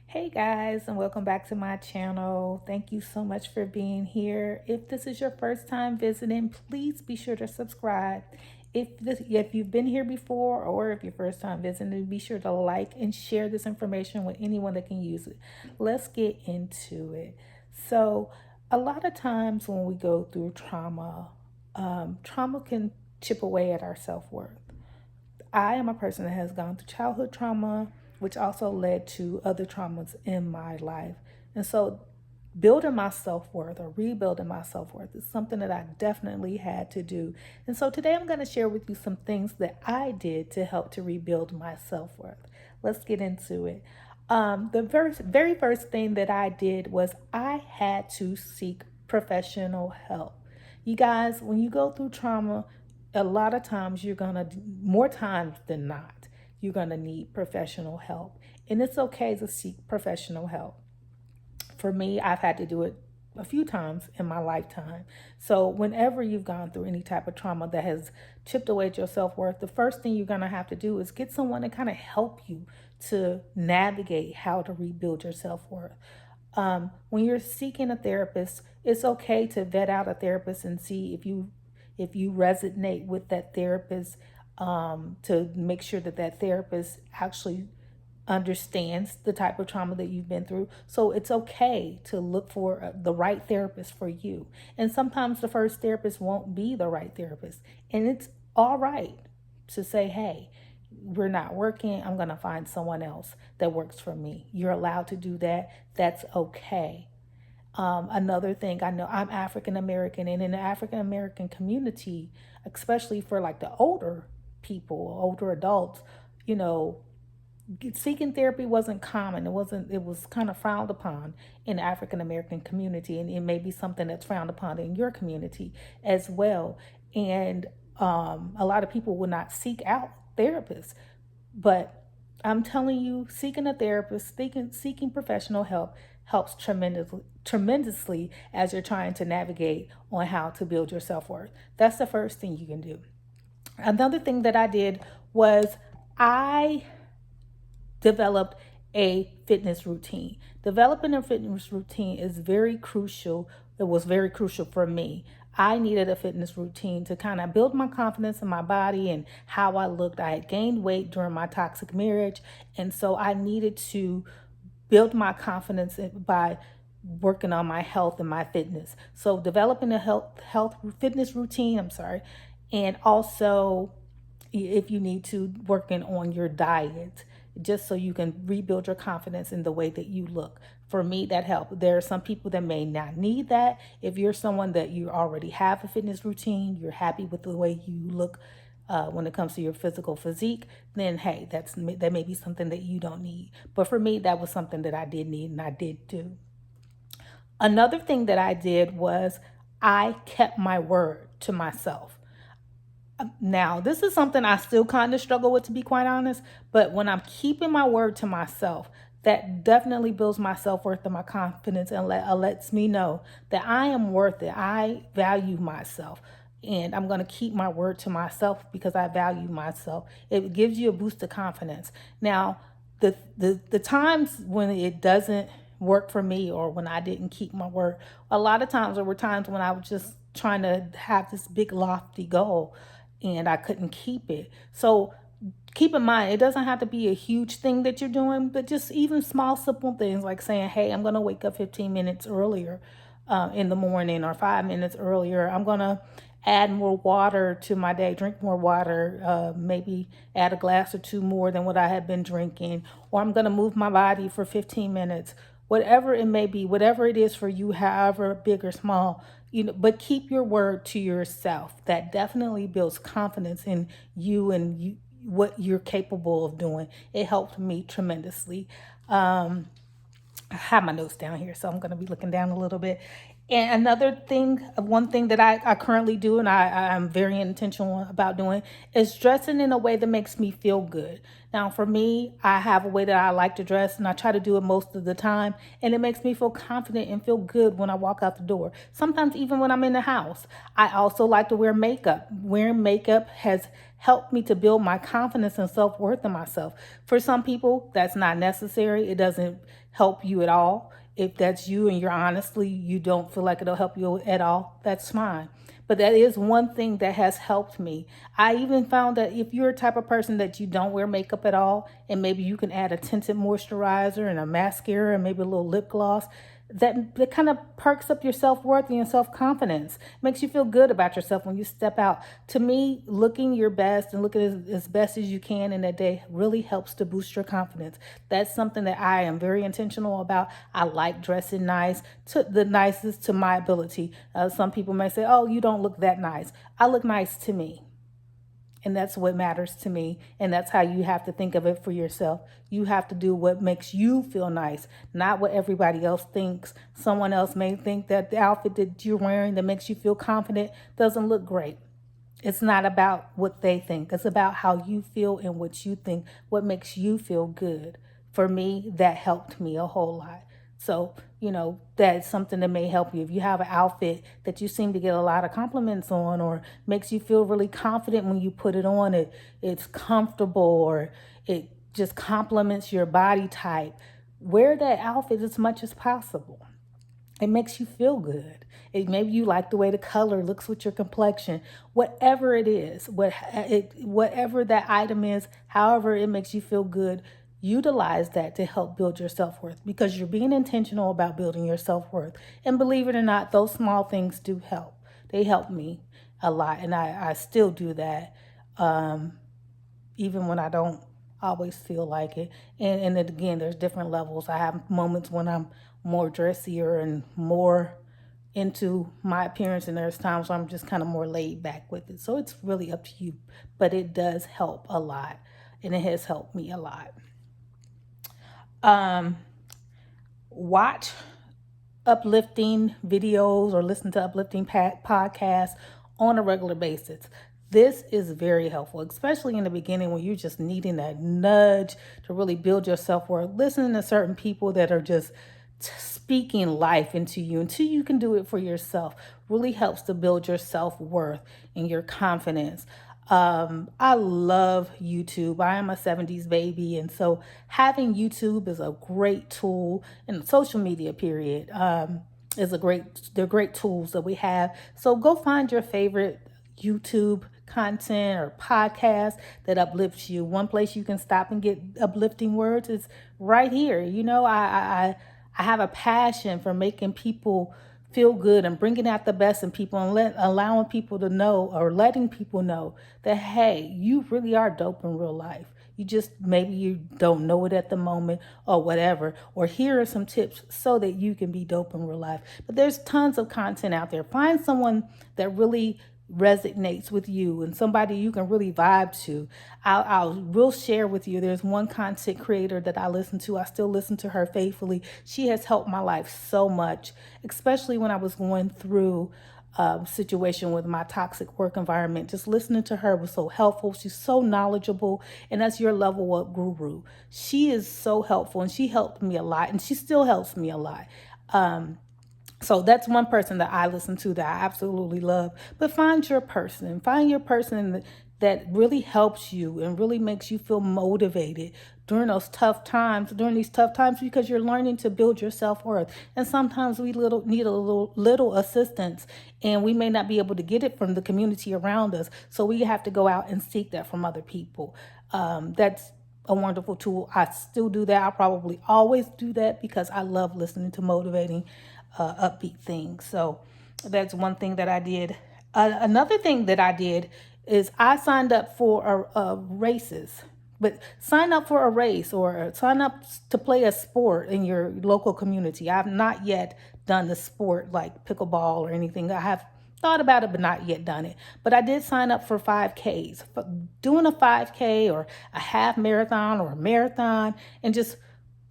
Hey guys, and welcome back to my channel. Thank you so much for being here. If this is your first time visiting, please be sure to subscribe. If you've been here before or if your first time visiting, be sure to like and share this information with anyone that can use it. Let's get into it. So, a lot of times when we go through trauma, trauma can chip away at our self-worth. I am a person that has gone through childhood trauma, which also led to other traumas in my life. And so, building my self worth or rebuilding my self worth is something that I definitely had to do. And so, today I'm going to share with you some things that I did to help to rebuild my self worth. Let's get into it. The very first thing that I did was I had to seek professional help. You guys, when you go through trauma, a lot of times more times than not, you're gonna need professional help. And it's okay to seek professional help. For me, I've had to do it a few times in my lifetime. So, whenever you've gone through any type of trauma that has chipped away at your self worth, the first thing you're going to have to do is get someone to kind of help you to navigate how to rebuild your self worth. When you're seeking a therapist, it's okay to vet out a therapist and see if you resonate with that therapist, to make sure that that therapist actually understands the type of trauma that you've been through. So it's okay to look for the right therapist for you. And sometimes the first therapist won't be the right therapist. And it's all right to say, hey, we're not working. I'm going to find someone else that works for me. You're allowed to do that. That's okay. Another thing, I know I'm African American, and in the African American community, especially for like the older people, older adults, you know, seeking therapy wasn't common. It was kind of frowned upon in the African American community, and it may be something that's frowned upon in your community as well. And a lot of people will not seek out therapists, but I'm telling you, seeking a therapist, seeking professional help helps tremendously as you're trying to navigate on how to build your self-worth. That's the first thing you can do. Another thing that I did was I developed a fitness routine. Developing a fitness routine is very crucial. It was very crucial for me. I needed a fitness routine to kind of build my confidence in my body and how I looked. I had gained weight during my toxic marriage, and so I needed to build my confidence by working on my health and my fitness. So developing a health fitness routine, and also if you need to working on your diet just so you can rebuild your confidence in the way that you look. For me, that helped. There are some people that may not need that. If you're someone that you already have a fitness routine, you're happy with the way you look when it comes to your physical physique, then hey, that may be something that you don't need. But for me, that was something that I did need and I did do. Another thing that I did was I kept my word to myself. Now, this is something I still kind of struggle with, to be quite honest. But when I'm keeping my word to myself, that definitely builds my self worth and my confidence, and lets me know that I am worth it. I value myself. And I'm going to keep my word to myself because I value myself. It gives you a boost of confidence. Now, the times when it doesn't work for me or when I didn't keep my word, a lot of times there were times when I was just trying to have this big lofty goal and I couldn't keep it. So keep in mind, it doesn't have to be a huge thing that you're doing, but just even small, simple things like saying, hey, I'm going to wake up 15 minutes earlier in the morning or 5 minutes earlier. I'm going to add more water to my day, drink more water, maybe add a glass or two more than what I had been drinking, or I'm going to move my body for 15 minutes. Whatever it may be, whatever it is for you, however big or small, but keep your word to yourself. That definitely builds confidence in you and what you're capable of doing. It helped me tremendously. I have my notes down here, so I'm going to be looking down a little bit. And another thing, one thing that I currently do, and I'm very intentional about doing, is dressing in a way that makes me feel good. Now, for me, I have a way that I like to dress, and I try to do it most of the time, and it makes me feel confident and feel good when I walk out the door. Sometimes, even when I'm in the house, I also like to wear makeup. Wearing makeup has helped me to build my confidence and self worth in myself. For some people, that's not necessary, it doesn't help you at all. If that's you and you're honestly, you don't feel like it'll help you at all, that's fine. But that is one thing that has helped me. I even found that if you're a type of person that you don't wear makeup at all, and maybe you can add a tinted moisturizer and a mascara and maybe a little lip gloss, that kind of perks up your self-worth and your self-confidence, makes you feel good about yourself when you step out. To me, looking your best and looking as best as you can in that day really helps to boost your confidence. That's something that I am very intentional about. I like dressing nice, to the nicest to my ability. Some people may say, oh, you don't look that nice. I look nice to me. And that's what matters to me. And that's how you have to think of it for yourself. You have to do what makes you feel nice, not what everybody else thinks. Someone else may think that the outfit that you're wearing that makes you feel confident doesn't look great. It's not about what they think. It's about how you feel and what you think, what makes you feel good. For me, that helped me a whole lot. So, that's something that may help you. If you have an outfit that you seem to get a lot of compliments on or makes you feel really confident when you put it on, it's comfortable or it just complements your body type, wear that outfit as much as possible. It makes you feel good. Maybe you like the way the color looks with your complexion. Whatever it is, whatever that item is, however it makes you feel good, utilize that to help build your self-worth because you're being intentional about building your self-worth. And believe it or not, those small things do help. They help me a lot, and I still do that. Even when I don't always feel like it. And then again, there's different levels. I have moments when I'm more dressier and more into my appearance, and there's times when I'm just kind of more laid back with it. So it's really up to you, but it does help a lot, and it has helped me a lot. Um, Watch uplifting videos or listen to uplifting podcasts on a regular basis. This is very helpful, especially in the beginning when you're just needing that nudge to really build your self worth. Listening to certain people that are just speaking life into you until you can do it for yourself really helps to build your self worth and your confidence. I love YouTube. I am a 70s baby, and so having YouTube is a great tool, and social media, period, they're great tools that we have. So go find your favorite YouTube content or podcast that uplifts you. One place you can stop and get uplifting words is right here. I have a passion for making people feel good and bringing out the best in people and allowing people to know or letting people know that, hey, you really are dope in real life. You just maybe you don't know it at the moment or whatever. Or here are some tips so that you can be dope in real life. But there's tons of content out there. Find someone that really resonates with you and somebody you can really vibe to. Will share with you. There's one content creator that I listen to. I still listen to her faithfully. She has helped my life so much, especially when I was going through situation with my toxic work environment. Just listening to her was so helpful. She's so knowledgeable, and that's your level up guru. She is so helpful, and she helped me a lot, and she still helps me a lot. So that's one person that I listen to that I absolutely love. But find your person. Find your person that really helps you and really makes you feel motivated during these tough times, because you're learning to build your self-worth. And sometimes we need a little assistance, and we may not be able to get it from the community around us. So we have to go out and seek that from other people. That's a wonderful tool. I still do that. I probably always do that because I love listening to motivating, upbeat things. So that's one thing that I did. Another thing that I did is I signed up for races. But sign up for a race or sign up to play a sport in your local community. I've not yet done the sport like pickleball or anything. I have thought about it, but not yet done it. But I did sign up for 5Ks. Doing a 5K or a half marathon or a marathon and just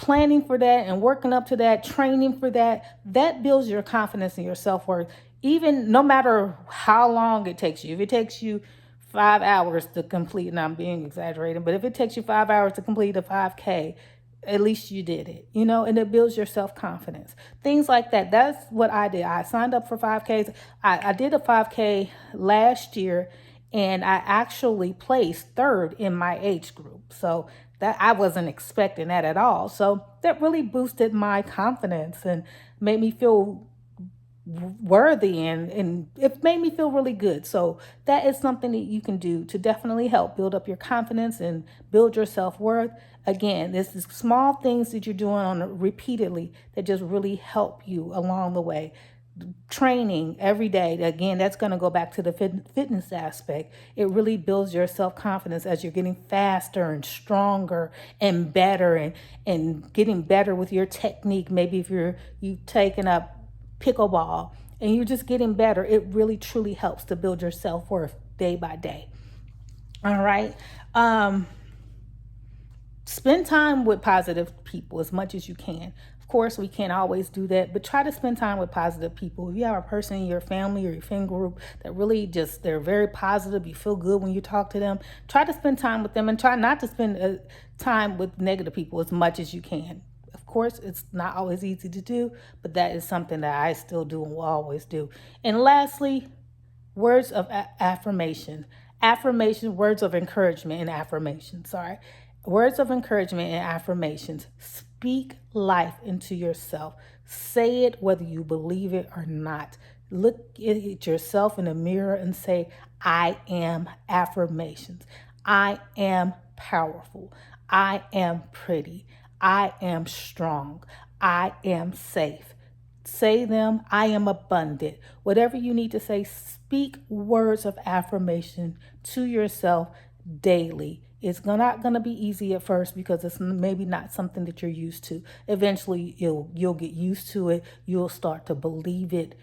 planning for that and working up to that, training for that, that builds your confidence and your self-worth. Even no matter how long it takes you. If it takes you 5 hours to complete, and I'm being exaggerating, but if it takes you 5 hours to complete a 5K, at least you did it, and it builds your self-confidence. Things like that. That's what I did. I signed up for 5Ks. I did a 5K last year, and I actually placed third in my age group. So that I wasn't expecting that at all. So that really boosted my confidence and made me feel worthy, and it made me feel really good. So that is something that you can do to definitely help build up your confidence and build your self-worth. Again, this is small things that you're doing on repeatedly that just really help you along the way. Training every day, again, that's going to go back to the fitness aspect. It really builds your self-confidence as you're getting faster and stronger and better, and getting better with your technique. Maybe if you've taken up pickleball and you're just getting better, it really truly helps to build your self-worth day by day. All right. Spend time with positive people as much as you can. Of course, we can't always do that, but try to spend time with positive people. If you have a person in your family or your friend group that really just, they're very positive, you feel good when you talk to them, try to spend time with them, and try not to spend time with negative people as much as you can. Of course, it's not always easy to do, but that is something that I still do and will always do. And lastly, words of affirmation. Words of encouragement and affirmation. Words of encouragement and affirmations. Speak life into yourself. Say it whether you believe it or not. Look at yourself in the mirror and say, I am affirmations. I am powerful. I am pretty. I am strong. I am safe. Say them. I am abundant. Whatever you need to say, speak words of affirmation to yourself daily. It's not going to be easy at first because it's maybe not something that you're used to. Eventually, you'll get used to it. You'll start to believe it.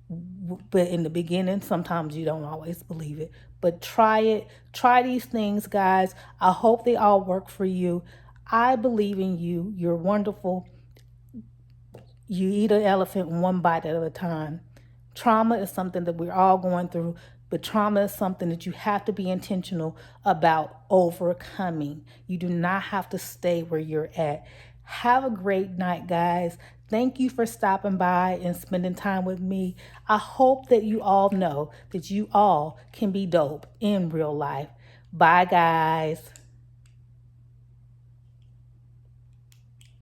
But in the beginning, sometimes you don't always believe it. But try it. Try these things, guys. I hope they all work for you. I believe in you. You're wonderful. You eat an elephant one bite at a time. Trauma is something that we're all going through, but trauma is something that you have to be intentional about overcoming. You do not have to stay where you're at. Have a great night, guys. Thank you for stopping by and spending time with me. I hope that you all know that you all can be dope in real life. Bye, guys.